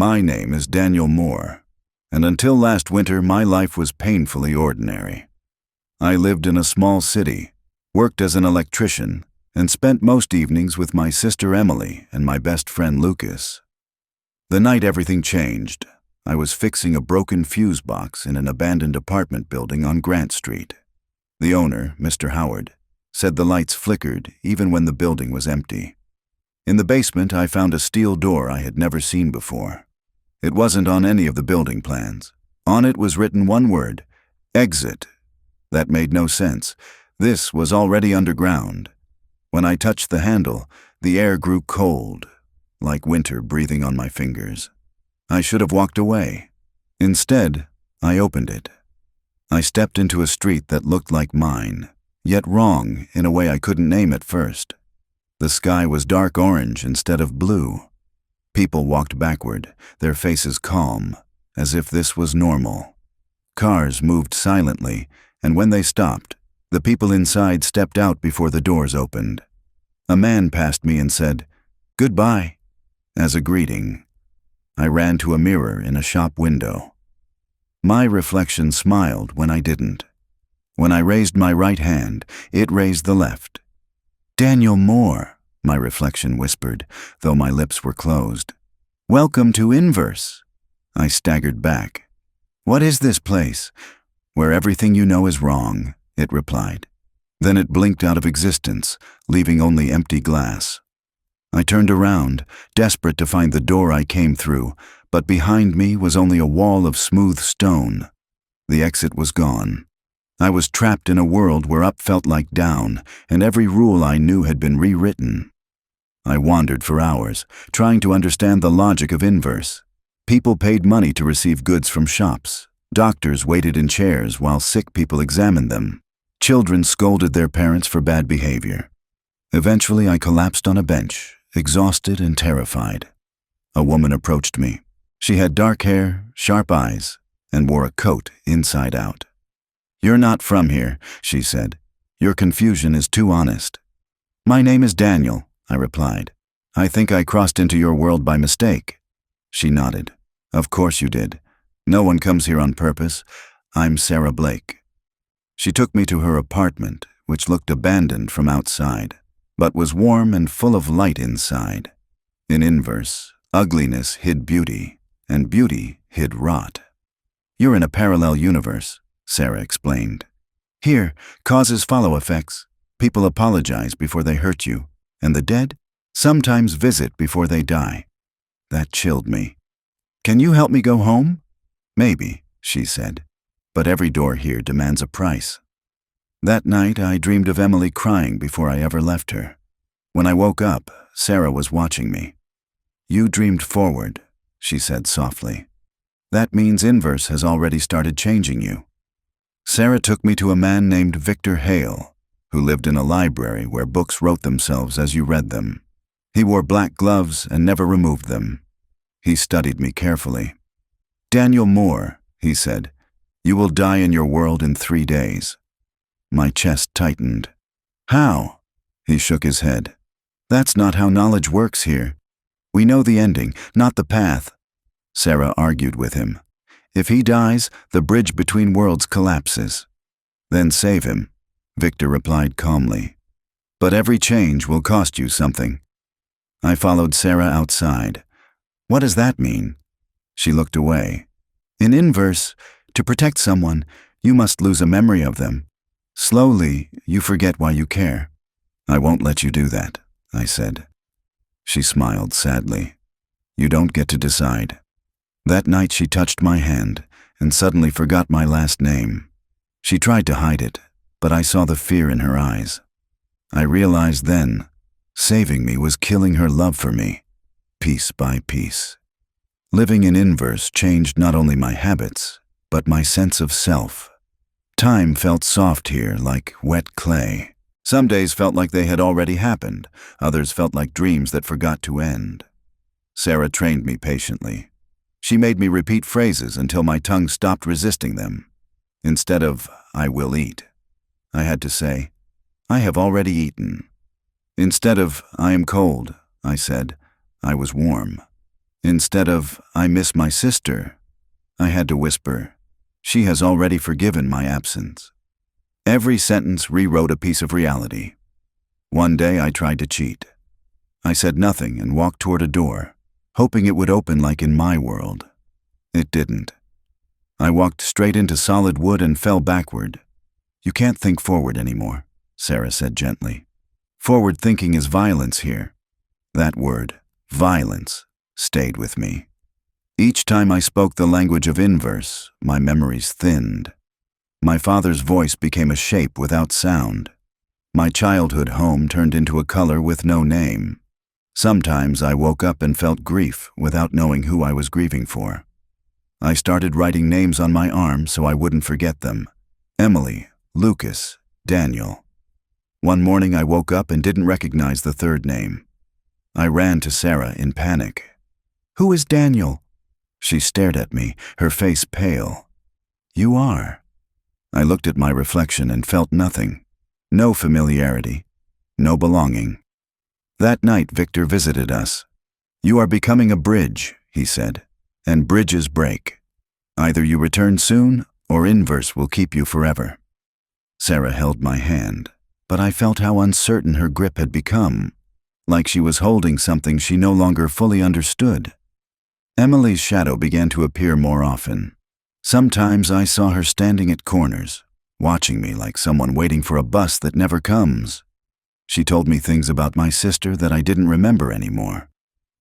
My name is Daniel Moore, and until last winter my life was painfully ordinary. I lived in a small city, worked as an electrician, and spent most evenings with my sister Emily and my best friend Lucas. The night everything changed, I was fixing a broken fuse box in an abandoned apartment building on Grant Street. The owner, Mr. Howard, said the lights flickered even when the building was empty. In the basement, I found a steel door I had never seen before. It wasn't on any of the building plans. On it was written one word, exit. That made no sense. This was already underground. When I touched the handle, the air grew cold, like winter breathing on my fingers. I should have walked away. Instead, I opened it. I stepped into a street that looked like mine, yet wrong in a way I couldn't name at first. The sky was dark orange instead of blue. People walked backward, their faces calm, as if this was normal. Cars moved silently, and when they stopped, the people inside stepped out before the doors opened. A man passed me and said, "Goodbye," as a greeting. I ran to a mirror in a shop window. My reflection smiled when I didn't. When I raised my right hand, it raised the left. "Daniel Moore," my reflection whispered, though my lips were closed. "Welcome to Inverse." I staggered back. "What is this place?" "Where everything you know is wrong," it replied. Then it blinked out of existence, leaving only empty glass. I turned around, desperate to find the door I came through, but behind me was only a wall of smooth stone. The exit was gone. I was trapped in a world where up felt like down, and every rule I knew had been rewritten. I wandered for hours, trying to understand the logic of Inverse. People paid money to receive goods from shops. Doctors waited in chairs while sick people examined them. Children scolded their parents for bad behavior. Eventually, I collapsed on a bench, exhausted and terrified. A woman approached me. She had dark hair, sharp eyes, and wore a coat inside out. "You're not from here," she said. "Your confusion is too honest." "My name is Daniel," I replied. "I think I crossed into your world by mistake." She nodded. "Of course you did. No one comes here on purpose. I'm Sarah Blake." She took me to her apartment, which looked abandoned from outside, but was warm and full of light inside. In Inverse, ugliness hid beauty, and beauty hid rot. "You're in a parallel universe," Sarah explained. "Here, causes follow effects. People apologize before they hurt you, and the dead sometimes visit before they die." That chilled me. "Can you help me go home?" "Maybe," she said, "but every door here demands a price." That night, I dreamed of Emily crying before I ever left her. When I woke up, Sarah was watching me. "You dreamed forward," she said softly. "That means Inverse has already started changing you." Sarah took me to a man named Victor Hale, who lived in a library where books wrote themselves as you read them. He wore black gloves and never removed them. He studied me carefully. "Daniel Moore," he said, "you will die in your world in 3 days." My chest tightened. "How?" He shook his head. "That's not how knowledge works here. We know the ending, not the path." Sarah argued with him. "If he dies, the bridge between worlds collapses." "Then save him," Victor replied calmly. "But every change will cost you something." I followed Sarah outside. "What does that mean?" She looked away. "In Inverse, to protect someone, you must lose a memory of them. Slowly, you forget why you care." "I won't let you do that," I said. She smiled sadly. "You don't get to decide." That night she touched my hand and suddenly forgot my last name. She tried to hide it, but I saw the fear in her eyes. I realized then, saving me was killing her love for me, piece by piece. Living in Inverse changed not only my habits, but my sense of self. Time felt soft here, like wet clay. Some days felt like they had already happened. Others felt like dreams that forgot to end. Sarah trained me patiently. She made me repeat phrases until my tongue stopped resisting them. Instead of, "I will eat," I had to say, "I have already eaten." Instead of, "I am cold," I said, "I was warm." Instead of, "I miss my sister," I had to whisper, "She has already forgiven my absence." Every sentence rewrote a piece of reality. One day I tried to cheat. I said nothing and walked toward a door, hoping it would open like in my world. It didn't. I walked straight into solid wood and fell backward. "You can't think forward anymore," Sarah said gently. "Forward thinking is violence here." That word, violence, stayed with me. Each time I spoke the language of inverse, my memories thinned. My father's voice became a shape without sound. My childhood home turned into a color with no name. Sometimes I woke up and felt grief without knowing who I was grieving for. I started writing names on my arm so I wouldn't forget them. Emily, Lucas, Daniel. One morning I woke up and didn't recognize the third name. I ran to Sarah in panic. "Who is Daniel?" She stared at me, her face pale. "You are." I looked at my reflection and felt nothing. No familiarity. No belonging. That night Victor visited us. "You are becoming a bridge," he said, "and bridges break. Either you return soon, or inverse will keep you forever." Sarah held my hand, but I felt how uncertain her grip had become, like she was holding something she no longer fully understood. Emily's shadow began to appear more often. Sometimes I saw her standing at corners, watching me like someone waiting for a bus that never comes. She told me things about my sister that I didn't remember anymore.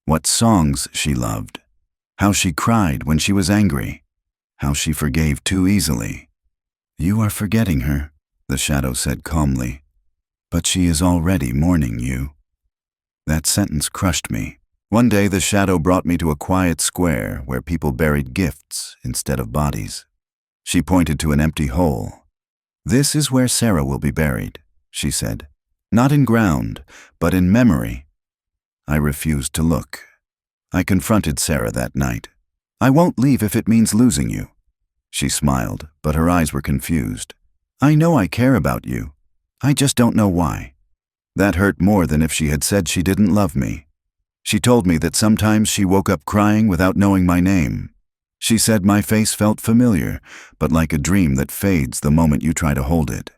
What songs she loved. How she cried when she was angry. How she forgave too easily. "You are forgetting her," the shadow said calmly. "But she is already mourning you." That sentence crushed me. One day the shadow brought me to a quiet square where people buried gifts instead of bodies. She pointed to an empty hole. "This is where Sarah will be buried," she said. "Not in ground, but in memory." I refused to look. I confronted Sarah that night. "I won't leave if it means losing you." She smiled, but her eyes were confused. "I know I care about you. I just don't know why." That hurt more than if she had said she didn't love me. She told me that sometimes she woke up crying without knowing my name. She said my face felt familiar, but like a dream that fades the moment you try to hold it.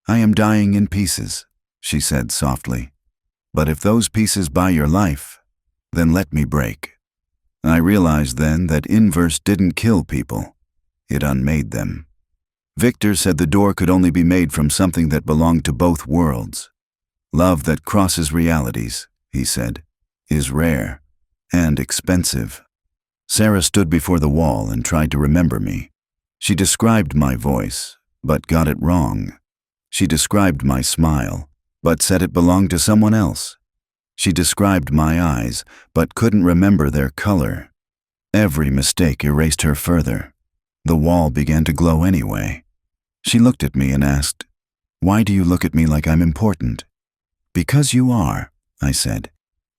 "I am dying in pieces," she said softly. "But if those pieces buy your life, then let me break." I realized then that inverse didn't kill people. It unmade them. Victor said the door could only be made from something that belonged to both worlds. "Love that crosses realities," he said, "is rare and expensive." Sarah stood before the wall and tried to remember me. She described my voice, but got it wrong. She described my smile, but said it belonged to someone else. She described my eyes, but couldn't remember their color. Every mistake erased her further. The wall began to glow anyway. She looked at me and asked, "Why do you look at me like I'm important?" "Because you are," I said,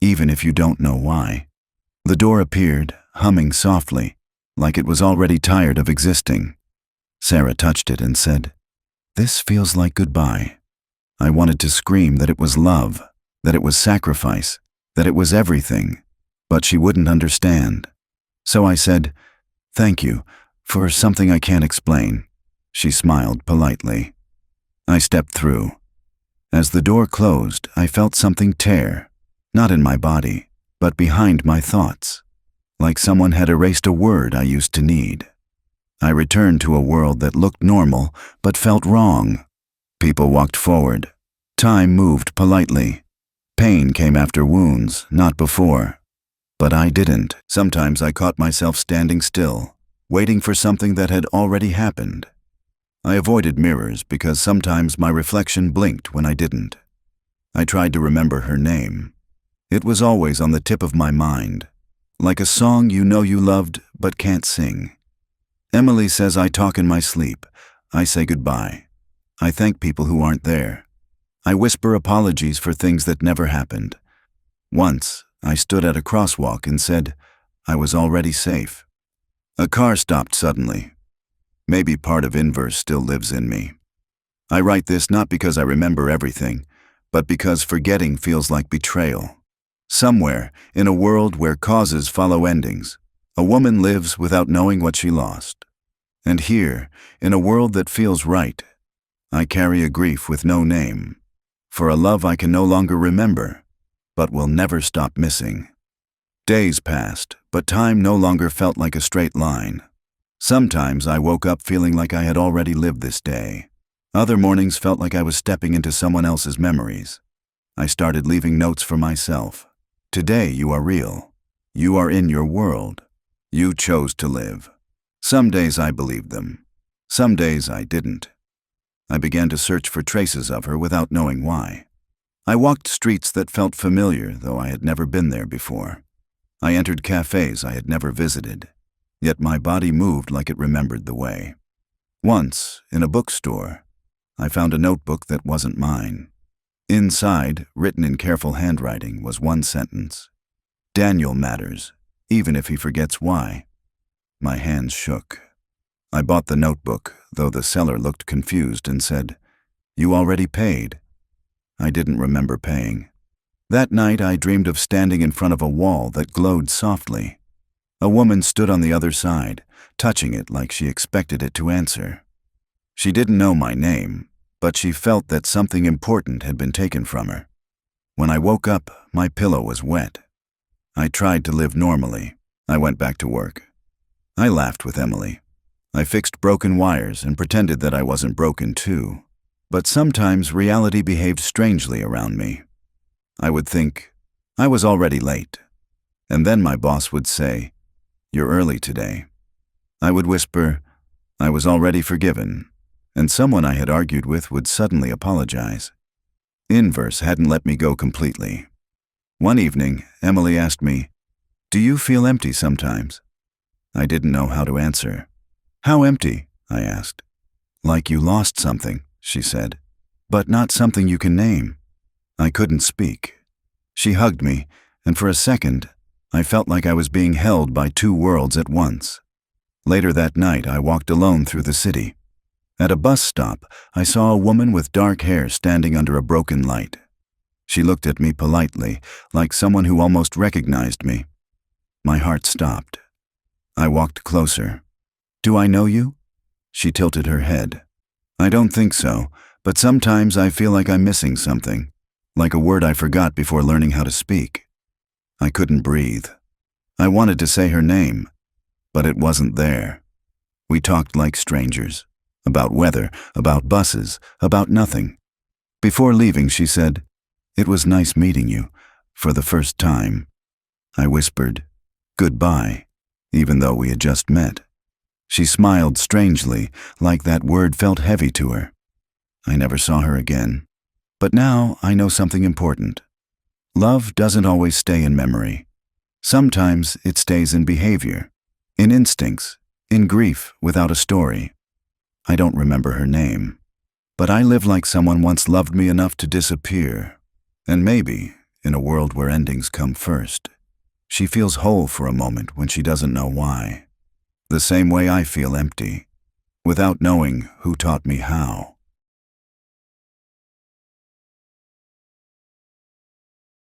"even if you don't know why." The door appeared, humming softly, like it was already tired of existing. Sarah touched it and said, "This feels like goodbye." I wanted to scream that it was love, that it was sacrifice, that it was everything, but she wouldn't understand. So I said, "Thank you, for something I can't explain." She smiled politely. I stepped through. As the door closed, I felt something tear, not in my body, but behind my thoughts, like someone had erased a word I used to need. I returned to a world that looked normal, but felt wrong. People walked forward. Time moved politely. Pain came after wounds, not before. But I didn't. Sometimes I caught myself standing still, waiting for something that had already happened. I avoided mirrors because sometimes my reflection blinked when I didn't. I tried to remember her name. It was always on the tip of my mind, like a song you know you loved but can't sing. Emily says I talk in my sleep. I say goodbye. I thank people who aren't there. I whisper apologies for things that never happened. Once, I stood at a crosswalk and said I was already safe. A car stopped suddenly. Maybe part of inverse still lives in me. I write this not because I remember everything, but because forgetting feels like betrayal. Somewhere, in a world where causes follow endings, a woman lives without knowing what she lost. And here, in a world that feels right, I carry a grief with no name, for a love I can no longer remember, but will never stop missing. Days passed, but time no longer felt like a straight line. Sometimes I woke up feeling like I had already lived this day. Other mornings felt like I was stepping into someone else's memories. I started leaving notes for myself. Today you are real. You are in your world. You chose to live. Some days I believed them. Some days I didn't. I began to search for traces of her without knowing why. I walked streets that felt familiar, though I had never been there before. I entered cafes I had never visited, yet my body moved like it remembered the way. Once, in a bookstore, I found a notebook that wasn't mine. Inside, written in careful handwriting, was one sentence. Daniel matters, even if he forgets why. My hands shook. I bought the notebook, though the seller looked confused and said, "You already paid." I didn't remember paying. That night I dreamed of standing in front of a wall that glowed softly. A woman stood on the other side, touching it like she expected it to answer. She didn't know my name, but she felt that something important had been taken from her. When I woke up, my pillow was wet. I tried to live normally. I went back to work. I laughed with Emily. I fixed broken wires and pretended that I wasn't broken too. But sometimes reality behaved strangely around me. I would think, I was already late. And then my boss would say, "You're early today." I would whisper, "I was already forgiven." And someone I had argued with would suddenly apologize. Inverse hadn't let me go completely. One evening, Emily asked me, "Do you feel empty sometimes?" I didn't know how to answer. "How empty?" I asked. "Like you lost something," she said, "but not something you can name." I couldn't speak. She hugged me, and for a second, I felt like I was being held by two worlds at once. Later that night, I walked alone through the city. At a bus stop, I saw a woman with dark hair standing under a broken light. She looked at me politely, like someone who almost recognized me. My heart stopped. I walked closer. "Do I know you?" She tilted her head. "I don't think so, but sometimes I feel like I'm missing something, like a word I forgot before learning how to speak." I couldn't breathe. I wanted to say her name, but it wasn't there. We talked like strangers, about weather, about buses, about nothing. Before leaving, she said, "It was nice meeting you, for the first time." I whispered, "Goodbye," even though we had just met. She smiled strangely, like that word felt heavy to her. I never saw her again. But now I know something important. Love doesn't always stay in memory. Sometimes it stays in behavior, in instincts, in grief without a story. I don't remember her name, but I live like someone once loved me enough to disappear. And maybe, in a world where endings come first, she feels whole for a moment when she doesn't know why. The same way I feel empty, without knowing who taught me how.